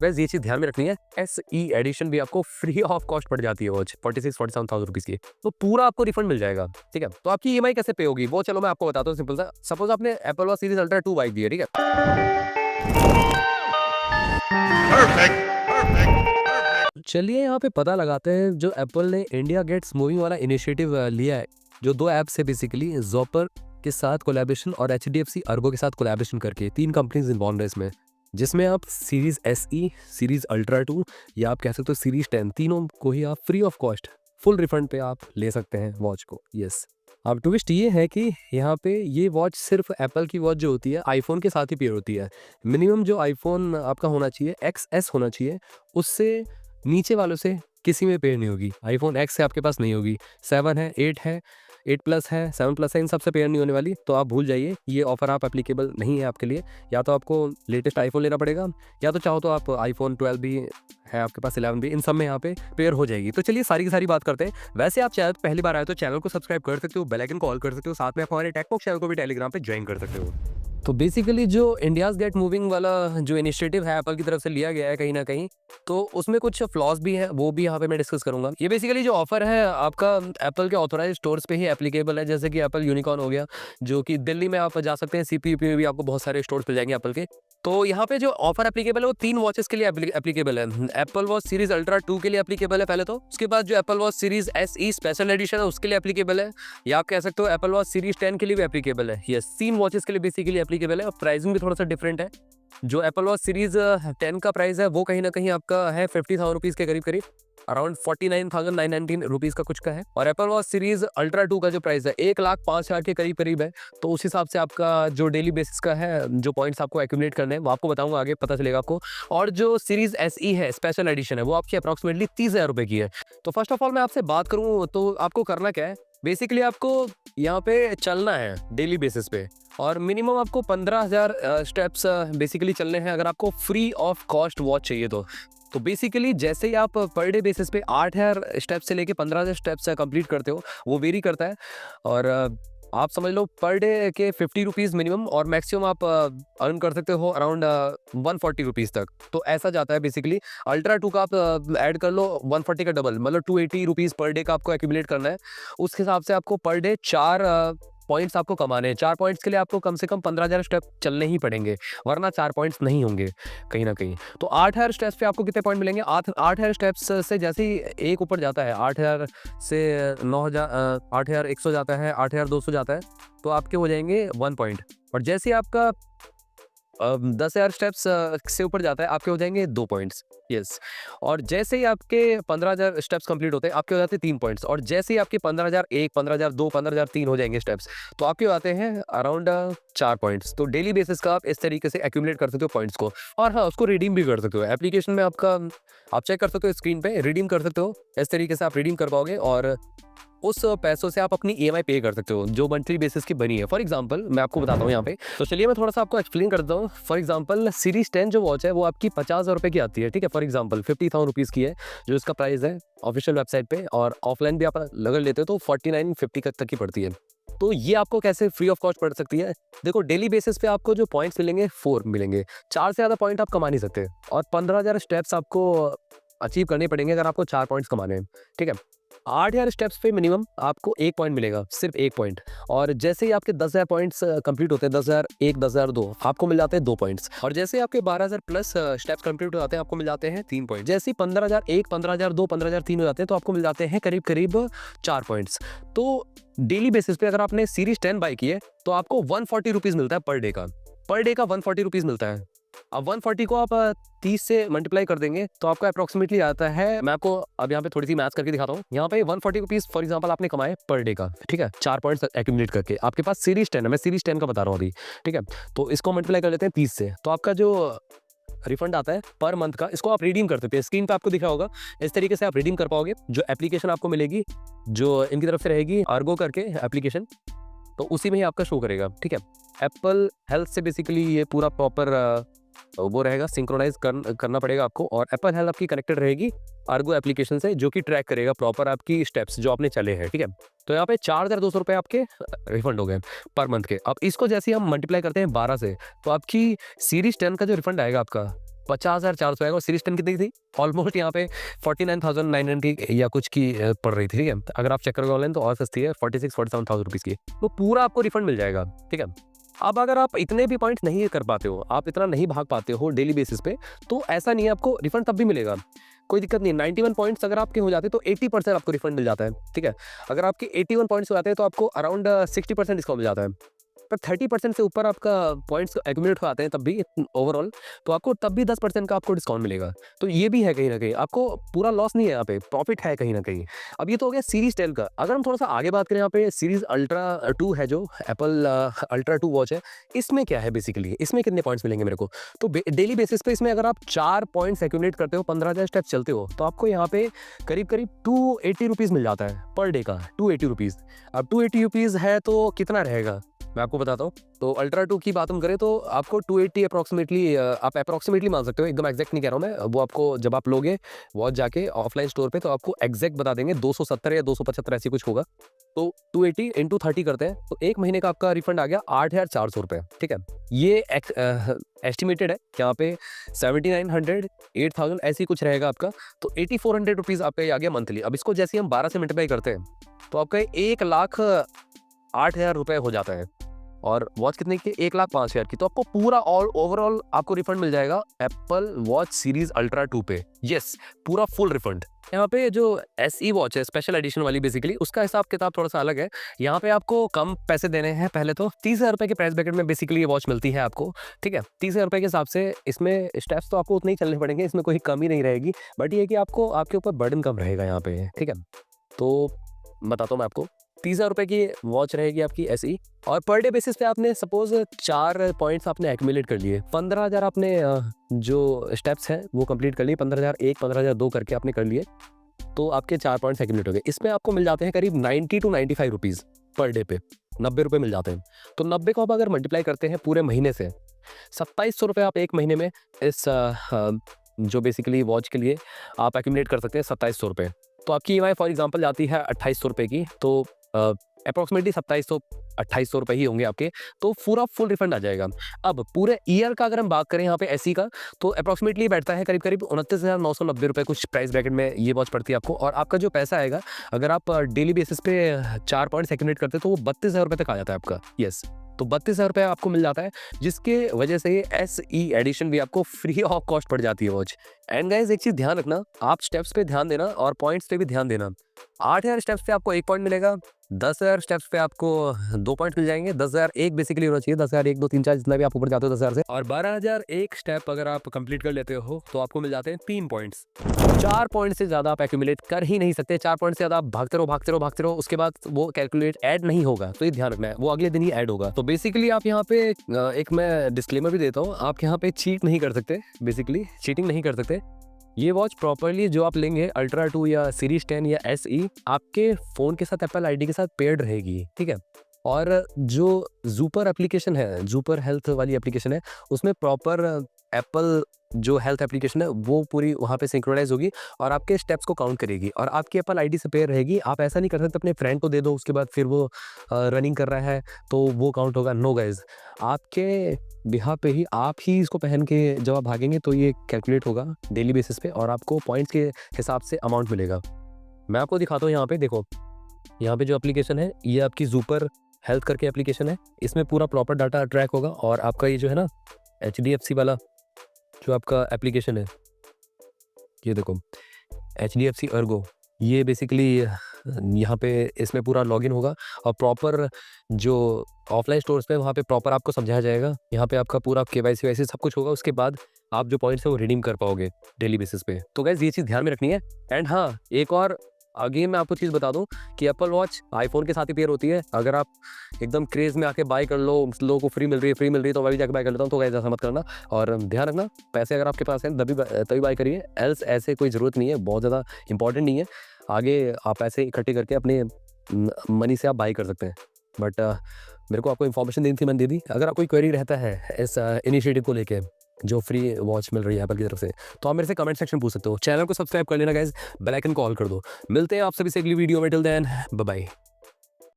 वैसे ये चीज़ ध्यान में रखनी है, एसई एडिशन भी आपको फ्री ऑफ कॉस्ट पड़ जाती है वॉच 46-47,000 रुपीज़ की, तो पूरा आपको रिफंड मिल जाएगा, ठीक है। तो आपकी ईएमआई कैसे पे होगी वो चलो मैं आपको बताता हूँ सिंपल सा। सपोज आपने एप्पल वॉच सीरीज अल्ट्रा 2 बाइक दी है, ठीक है। चलिए यहाँ पे पता लगाते हैं जो एप्पल ने इंडिया गेट्स मूविंग वाला इनिशिएटिव लिया है, जो 2 ऐप्स है बेसिकली, ज़ोपर के साथ कोलैबोरेशन और एचडीएफसी अर्गो के साथ कोलैबोरेशन करके 3 कंपनीज इन्वॉल्व है इसमें, जिसमें आप सीरीज एसई, सीरीज अल्ट्रा 2 या आप कह सकते हो सीरीज 10 तीनों को ही आप free of cost full refund पे आप ले सकते हैं वॉच को। यस, अब ट्विस्ट ये है कि यहाँ पे ये वॉच सिर्फ एप्पल की वॉच जो होती है आईफोन के साथ ही पेयर होती है। मिनिमम जो आईफोन आपका होना चाहिए XS होना चाहिए, उससे नीचे वालों से किसी में पेयर नहीं होगी। आईफोन एक्स से आपके पास नहीं होगी, 7 है, 8 है, 8 प्लस है, 7 प्लस है, इन सब से पेयर नहीं होने वाली। तो आप भूल जाइए, ये ऑफर आप एप्लीकेबल नहीं है आपके लिए। या तो आपको लेटेस्ट आईफोन लेना पड़ेगा, या तो चाहो तो आप आईफोन 12 भी है आपके पास, 11 भी, इन सब में यहाँ पे पेयर हो जाएगी। तो चलिए सारी की सारी बात करते हैं। वैसे आप चैनल पहली बार आए तो चैनल को सब्सक्राइब कर सकते हो, बेल आइकन को ऑल कर सकते हो, साथ में आप हमारे टेक बॉक्स चैनल को भी टेलीग्राम पे ज्वाइन कर सकते हो। तो बेसिकली जो इंडियाज गेट मूविंग वाला जो इनिशिएटिव है एप्पल की तरफ से लिया गया है कहीं ना कहीं, तो उसमें कुछ फ्लॉज भी है, वो भी यहाँ पे मैं डिस्कस करूंगा। ये बेसिकली जो ऑफर है आपका एप्पल के ऑथोराइज स्टोर्स पे ही एप्लीकेबल है, जैसे कि एप्पल यूनिकॉर्न हो गया, जो कि दिल्ली में आप जा सकते हैं। सीपीयू में भी आपको बहुत सारे स्टोर्स मिल जाएंगे एप्पल के। तो यहाँ पे जो ऑफर एप्लीकेबल है वो 3 वॉचेस के लिए एप्लीकेबल है। एप्पल वॉच सीरीज अल्ट्रा 2 के लिए एप्लीकेबल है पहले तो, उसके बाद जो Apple Watch series SE special edition है उसके लिए एप्लीकेबल है, या आप कह सकते हो एप्पल वॉच सीरीज 10 के लिए भी एप्लीकेबल है। ये 3 वॉचेस के लिए बेसिकली एप्लीकेबल है, और प्राइसिंग भी थोड़ा सा डिफरेंट है। जो एप्पल वॉच सीरीज 10 का प्राइस है वो कहीं ना कहीं आपका है 50,000 रुपीज़ के करीब करीब, अराउंड 49,919 रुपीज़ का कुछ का है। और एप्पल वॉच सीरीज अल्ट्रा 2 का जो प्राइस है 1,05,000 के करीब करीब है। तो उस हिसाब से आपका जो डेली बेसिस का है, जो पॉइंट्स आपको एक्यूमुलेट करने हैं वो आपको बताऊंगा, आगे पता चलेगा आपको। और जो सीरीज एसई है स्पेशल एडिशन है वो आपकी अप्रॉक्सीमेटली 30,000 रुपये की है। तो फर्स्ट ऑफ ऑल मैं आपसे बात करूँ तो आपको करना क्या है, बेसिकली आपको यहाँ पे चलना है डेली बेसिस पे, और मिनिमम आपको 15,000 स्टेप्स बेसिकली चलने हैं अगर आपको फ्री ऑफ कॉस्ट वॉच चाहिए तो बेसिकली जैसे ही आप पर डे बेसिस पे 8,000 स्टेप्स से लेके 15,000 स्टेप्स कंप्लीट करते हो, वो वेरी करता है। और आप समझ लो पर डे के 50 रुपीज़ मिनिमम, और मैक्सिमम आप अर्न कर सकते हो अराउंड 140 रुपीज़ तक। तो ऐसा जाता है बेसिकली। अल्ट्रा 2 का आप ऐड कर लो 140 का डबल, मतलब 280 रुपीज़ पर डे का आपको एक्यूमुलेट करना है। उस हिसाब से आपको पर डे 4 पॉइंट्स आपको कमाने हैं। 4 पॉइंट्स के लिए आपको कम से कम 15,000 स्टेप चलने ही पड़ेंगे, वरना 4 पॉइंट्स नहीं होंगे कहीं ना कहीं। तो 8,000 स्टेप्स पे आपको कितने पॉइंट मिलेंगे? 8,000 स्टेप्स से जैसे ही एक ऊपर जाता है, 8,000 से 9,000, 8,100 जाता है, 8,200 जाता है, तो आपके हो जाएंगे 1 पॉइंट। और जैसे ही आपका 10,000 स्टेप्स से ऊपर जाता है, आपके हो जाएंगे 2 पॉइंट्स। यस, और जैसे ही आपके 15,000 स्टेप्स कंप्लीट होते हैं, आपके हो जाते हैं 3 पॉइंट्स। और जैसे ही आपके 15,001, 15,002, 15,003 हो जाएंगे स्टेप्स, तो आपके हो जाते हैं अराउंड 4 पॉइंट्स। तो डेली बेसिस का आप इस तरीके से एक्यूमुलेट कर सकते हो पॉइंट्स को। और हाँ, उसको रिडीम भी कर सकते हो एप्लीकेशन में, आपका आप चेक कर सकते हो स्क्रीन पे, रिडीम कर सकते हो। इस तरीके से आप रिडीम कर पाओगे, और उस पैसों से आप अपनी ईएमआई पे कर सकते हो जो मंथली बेसिस की बनी है। फॉर एग्जांपल मैं आपको बताता हूँ यहाँ पे, तो चलिए मैं थोड़ा सा आपको एक्सप्लेन कर देता हूँ। फॉर एग्जांपल सीरीज 10 जो वॉच है वो आपकी 50,000 रुपये की आती है, ठीक है। फॉर एग्जांपल 50,000 रुपीज़ की है जो इसका प्राइस है ऑफिशियल वेबसाइट पे, और ऑफलाइन भी आप अगर लेते हो तो 4950 तक की पड़ती है। तो ये आपको कैसे फ्री ऑफ कॉस्ट पड़ सकती है? देखो, डेली बेसिस पे आपको जो पॉइंट्स मिलेंगे 4 मिलेंगे, 4 से ज़्यादा पॉइंट आप कमा नहीं सकते, और 15,000 स्टेप्स आपको अचीव करने पड़ेंगे अगर आपको 4 पॉइंट्स कमाने हैं, ठीक है। 8,000 स्टेप्स पे मिनिमम आपको 1 पॉइंट मिलेगा, सिर्फ 1 पॉइंट। और जैसे ही आपके 10,000 पॉइंट्स कंप्लीट होते हैं, 10,001, 10,002, आपको मिल जाते हैं 2 पॉइंट्स। और जैसे ही आपके 12,000 प्लस स्टेप्स कंप्लीट हो जाते हैं, आपको मिल जाते हैं 3 पॉइंट। जैसे ही 15,001, 15,002, 15,003 हो जाते हैं, तो आपको मिल जाते हैं करीब करीब 4 पॉइंट्स। तो डेली बेसिस पे अगर आपने सीरीज 10 बाई की है तो आपको 140 रुपीज़ मिलता है पर डे का, 140 रुपीज़ मिलता है। अब 140 को आप 30 से मल्टीप्लाई कर देंगे तो आपका अप्रॉक्सीमेटली आता है, मैं आपको अब यहाँ पे थोड़ी सी मैथ्स करके दिखाता हूँ। यहाँ पे 140 रुपीज़ फॉर एग्जांपल आपने कमाए पर डे का, ठीक है, 4 पॉइंट्स एक्यूमुलेट करके। आपके पास सीरीज 10 है, मैं सीरीज 10 का बता रहा हूँ अभी, ठीक है। तो इसको मल्टीप्लाई कर लेते हैं 30 से, तो आपका जो रिफंड आता है पर मंथ का, इसको आप रिडीम कर सकते हैं। स्क्रीन पे आपको दिखा होगा, इस तरीके से आप रिडीम कर पाओगे। जो एप्लीकेशन आपको मिलेगी, जो इनकी तरफ से रहेगी, अर्गो करके एप्लीकेशन, तो उसी में ही आपका शो करेगा, ठीक है। एप्पल हेल्थ से बेसिकली ये पूरा प्रॉपर वो रहेगा, सिंक्रोनाइज करना पड़ेगा आपको। और एप्पल हेल्थ आपकी कनेक्टेड रहेगी अर्गो एप्लीकेशन से, जो कि ट्रैक करेगा प्रॉपर आपकी स्टेप्स जो आपने चले हैं, ठीक है। तो यहाँ पे 4,200 रुपये आपके रिफंड हो गए पर मंथ के। अब इसको जैसे ही हम मल्टीप्लाई करते हैं 12 से, तो आपकी सीरीज 10 का जो रिफंड आएगा आपका 50,400 आएगा। और सीरीज 10 कितनी थी? ऑलमोस्ट यहाँ पे 49,990 या कुछ की पड़ रही थी, ठीक है। अगर आप चेक करोगे ऑनलाइन तो और सस्ती है, 46-47,000 रुपीज़ की। तो पूरा आपको रिफंड मिल जाएगा, ठीक है। अब अगर आप इतने भी पॉइंट्स नहीं कर पाते हो, आप इतना नहीं भाग पाते हो डेली बेसिस पे, तो ऐसा नहीं है, आपको रिफंड तब भी मिलेगा, कोई दिक्कत नहीं है। 91 पॉइंट्स अगर आपके हो जाते तो 80% आपको रिफंड मिल जाता है, ठीक है। अगर आपके 81 पॉइंट्स हो जाते हैं तो आपको अराउंड 60% डिस्काउंट मिल जाता है। पर 30% से ऊपर आपका पॉइंट्स एक्यूमुलेट हो आते हैं तब भी ओवरऑल, तो आपको तब भी 10% का आपको डिस्काउंट मिलेगा। तो ये भी है कहीं ना कहीं, आपको पूरा लॉस नहीं है, यहाँ पे प्रॉफिट है कहीं ना कहीं। अब ये तो हो गया सीरीज 10 का। अगर हम थोड़ा सा आगे बात करें, यहाँ पे सीरीज अल्ट्रा 2 है, जो एप्पल अल्ट्रा 2 वॉच है, इसमें क्या है बेसिकली, इसमें कितने पॉइंट्स मिलेंगे मेरे को? तो डेली बेसिस पे इसमें अगर आप 4 पॉइंट्स एक्यूमुलेट करते हो, 15,000 स्टेप्स चलते हो, तो आपको यहाँ पे करीब करीब 280 रुपीज़ मिल जाता है पर डे का, 280 रुपीज़। अब 280 रुपीज़ है तो कितना रहेगा मैं आपको बताता हूँ। तो अल्ट्रा 2 की बात हम करें तो आपको 280 अप्रॉक्सीमेटली, आप अप्रॉक्सीमेटली मान सकते हो, एकदम एग्जैक्ट नहीं कह रहा हूँ मैं। वो आपको जब आप लोगे वॉच जाके ऑफलाइन स्टोर पे, तो आपको एग्जैक्ट बता देंगे, 270 या 275 ऐसी कुछ होगा। तो 280 इंटू 30 करते हैं तो एक महीने का आपका रिफंड आ गया 8,400 रुपये, ठीक है। ये एस्टिमेटेड है कि यहाँ पे 7,900 8,000 ऐसी कुछ रहेगा आपका। तो 8,400 रुपीज़ आपका आ गया मंथली। अब इसको जैसे हम 12 से मल्टीप्लाई करते हैं तो आपका 1,08,000 रुपये हो जाता है। और वॉच कितने की? 1,05,000 की। तो आपको पूरा ऑल ओवरऑल आपको रिफंड मिल जाएगा एप्पल वॉच सीरीज अल्ट्रा 2 पे। यस, पूरा फुल रिफंड। यहाँ पे जो SE वॉच है स्पेशल एडिशन वाली, बेसिकली उसका हिसाब किताब थोड़ा सा अलग है। यहाँ पे आपको कम पैसे देने हैं। पहले तो 30,000 रुपये के प्राइस ब्रैकेट में बेसिकली ये वॉच मिलती है आपको, ठीक है। 30,000 रुपये के हिसाब से इसमें स्टेप्स तो आपको उतने ही चलने पड़ेंगे, इसमें कोई कमी नहीं रहेगी। बट ये कि आपको आपके ऊपर बर्डन कम रहेगा यहाँ पे, ठीक है। तो बताता हूँ मैं आपको, 30,000 रुपये की वॉच रहेगी आपकी SE। और पर डे बेसिस पे आपने सपोज 4 पॉइंट्स आपने एक्यूमुलेट कर लिए, 15,000 आपने जो स्टेप्स हैं वो कंप्लीट कर लिए, 15,001 15,002 करके आपने कर लिए, तो आपके 4 पॉइंट्स एक्यूमुलेट हो गए। इसमें आपको मिल जाते हैं करीब 90 टू 95 रुपीज़ पर डे पे, 90 रुपये मिल जाते हैं। तो 90 को आप अगर मल्टीप्लाई करते हैं पूरे महीने से, 2,700 रुपये आप एक महीने में इस जो बेसिकली वॉच के लिए आप एक्यूमुलेट कर सकते हैं, 2,700 रुपये। तो आपकी EMI फॉर एग्जांपल जाती है 2,800 रुपये की, तो अप्रॉक्सीमेटली 2,700-2,800 रुपये ही होंगे आपके। तो पूरा फुल रिफंड आ जाएगा। अब पूरे ईयर का अगर हम बात करें यहाँ पे SE का, तो अप्रॉक्सीमेटली बैठता है करीब करीब 29,990 रुपये कुछ प्राइस ब्रैकेट में ये वॉच पड़ती है आपको। और आपका जो पैसा आएगा, अगर आप डेली बेसिस पे 4 पॉइंट्स एक्यूमुलेट करते हैं तो वो 32,000 रुपये तक आ जाता है आपका। यस, तो 32,000 रुपये आपको मिल जाता है, जिसके वजह से SE एडिशन भी आपको फ्री ऑफ कॉस्ट पड़ जाती है वॉच। एंड गाइज एक चीज़ ध्यान रखना, आप स्टेप्स पे ध्यान देना और पॉइंट्स पे भी ध्यान देना। 8,000 स्टेप्स पे आपको 1 पॉइंट मिलेगा, 10,000 स्टेप्स पे आपको 2 पॉइंट मिल जाएंगे। 10,001 बेसिकली होना चाहिए, 10,001 2 3 4 जितना भी आप ऊपर जाते हो 10,000 से। और 12,001 स्टेप अगर आप कंप्लीट कर लेते हो तो आपको मिल जाते हैं 3 पॉइंट्स। 4 पॉइंट से ज़्यादा आप एक्यूमुलेट कर ही नहीं सकते। 4 पॉइंट से ज़्यादा आप भागते रहो, उसके बाद वो कैलकुलेट ऐड नहीं होगा, तो ये ध्यान रखना है, वो अगले दिन ही ऐड होगा। तो बेसिकली आप यहाँ पे एक मैं डिस्क्लेमर भी देता हूँ, आप यहाँ पे चीट नहीं कर सकते, बेसिकली चीटिंग नहीं कर सकते। ये वॉच प्रॉपरली जो आप लेंगे अल्ट्रा 2 या सीरीज 10 या SE, आपके फ़ोन के साथ एप्पल ID के साथ पेयर्ड रहेगी, ठीक है। और जो जूपर एप्लीकेशन है, जूपर हेल्थ वाली एप्लीकेशन है, उसमें प्रॉपर एप्पल जो हेल्थ एप्लीकेशन है वो पूरी वहाँ पे सिंक्रोनाइज होगी और आपके स्टेप्स को काउंट करेगी और आपकी एप्पल ID से पेयर रहेगी। आप ऐसा नहीं कर सकते अपने फ्रेंड को दे दो, उसके बाद फिर वो रनिंग कर रहा है तो वो काउंट होगा। नो गाइज, आपके बिहाफ पे ही आप ही इसको पहन के जब आप भागेंगे तो ये कैलकुलेट होगा डेली बेसिस पे और आपको पॉइंट्स के हिसाब से अमाउंट मिलेगा। मैं आपको दिखाता हूँ, यहाँ पे देखो, यहाँ पे जो एप्लीकेशन है ये आपकी जूपर हेल्थ करके एप्लीकेशन है। इसमें पूरा प्रॉपर डाटा ट्रैक होगा और आपका ये जो है ना HDFC वाला जो आपका एप्लीकेशन है, ये देखो HDFC अर्गो, ये बेसिकली यहाँ पे इसमें पूरा लॉगिन होगा और प्रॉपर जो ऑफलाइन स्टोर्स पे वहाँ पे प्रॉपर आपको समझाया जाएगा। यहाँ पे आपका पूरा KYC वैसे सब कुछ होगा, उसके बाद आप जो पॉइंट्स है वो रिडीम कर पाओगे डेली बेसिस पे। तो गाइस ये चीज़ ध्यान में रखनी है। एंड हाँ, एक और आगे मैं आपको चीज़ बता दूं कि एप्पल वॉच आईफोन के साथ ही पेयर होती है। अगर आप एकदम क्रेज़ में आके बाय कर लो, लोगों को फ्री मिल रही है तो मैं भी जाकर बाय कर लेता हूँ, तो गाइस ऐसा मत करना। और ध्यान रखना, पैसे अगर आपके पास हैं तभी बाय करिए, एल्स ऐसे कोई ज़रूरत नहीं है, बहुत ज़्यादा इंपॉर्टेंट नहीं है। आगे आप पैसे इकट्ठे करके अपने मनी से आप बाय कर सकते हैं। बट मेरे को आपको इन्फॉर्मेशन देनी थी, मैंने दे दी। अगर कोई क्वेरी रहता है इस इनिशिएटिव को लेके जो फ्री वॉच मिल रही है एप्पल की तरफ से, तो आप मेरे से कमेंट सेक्शन पूछ सकते हो। चैनल को सब्सक्राइब कर लेना गाइज, बेल आइकन कॉल कर दो। मिलते हैं आप सभी से अगली वीडियो में। Till then bye bye.